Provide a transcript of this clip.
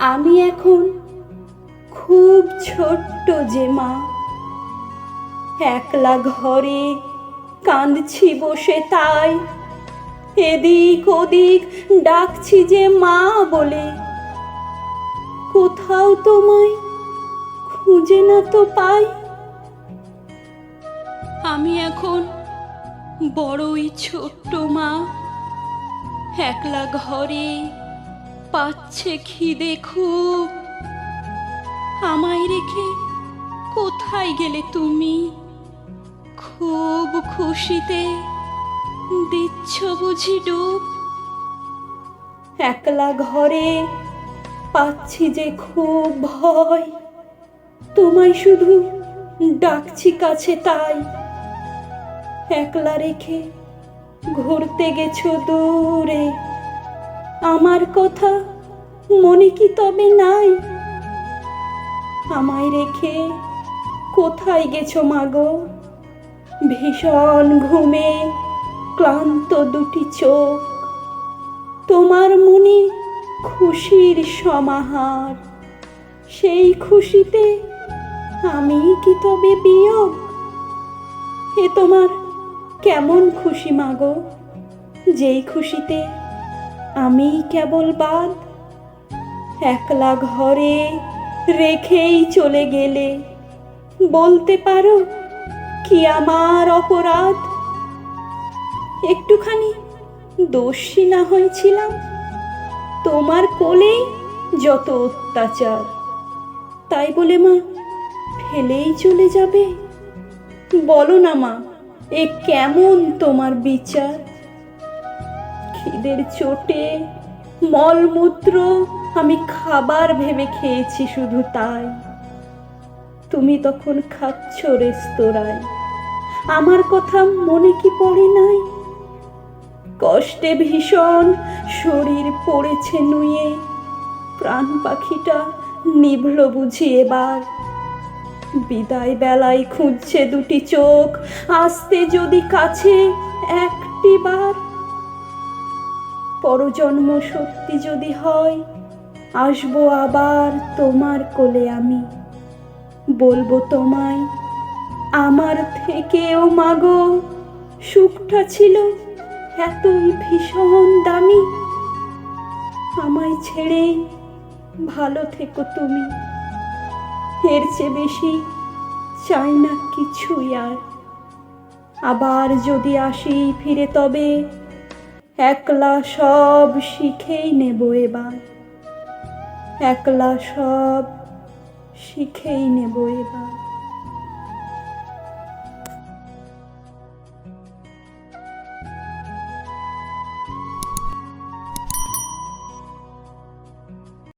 আমি এখন খুব ছোট্ট যে মা, একলা ঘরে কাঁদছি বসে, তাই এদিক ওদিক ডাকছি যে মা বলে। কোথাও তোমায় খুঁজে না তো পাই। আমি এখন বড়ই ছোট্ট মা, একলা ঘরে পাচ্ছে খিদে খুব। আমায় রেখে কোথায় গেলে তুমি? খুব খুশিতে দিচ্ছ বুঝি ডুব। একলা ঘরে পাচ্ছি যে খুব ভয়, তোমায় শুধু ডাকছি কাছে তাই। একলা রেখে ঘুরতে গেছো দূরে, আমার কথা মনে কি তবে নাই? আমায় রেখে কোথায় গেছো মাগো? ভীষণ ঘুমে ক্লান্ত দুটি চোখ, তোমার মনে খুশির সমাহার। সেই খুশিতে আমি কি তবে বিয়োগ? এ তোমার কেমন খুশি মাগো, যেই খুশিতে আমি কেবল বাদ? একলা ঘরে রেখেই চলে গেলে, বলতে পারো কি আমার অপরাধ? একটুখানি দোষী না হয়েছিলাম? তোমার কোলেই যত অত্যাচার, তাই বলে মা ফেলেই চলে যাবে? বলো না মা, এ কেমন তোমার বিচার? খিদের চোটে মলমূত্র আমি খাবার ভেবে খেয়েছি শুধু তাই। তুমি তখন খাচ্ছ রেস্তোরাঁয়, আমার কথা মনে কি পড়ে নাই? কষ্টে ভীষণ শরীর পড়েছে নুয়ে, প্রাণ পাখিটা নিভল বুঝি এবার। বিদায় বেলায় খুঁজছে দুটি চোখ, আসতে যদি কাছে একটি বার। পরজন্ম সত্যি যদি হয়, আসবো আবার তোমার কোলে আমি। বলবো তোমায় আমার থেকেও মাগো সুখটা ছিল এতই ভীষণ দামি। আমায় ছেড়ে ভালো থেকো তুমি, এর চেয়ে বেশি চাই না কিছুই আর। আবার যদি আসি ফিরে তবে একলা সব শিখেই নেব এবার। একলা সব শিখেই নেব এবার।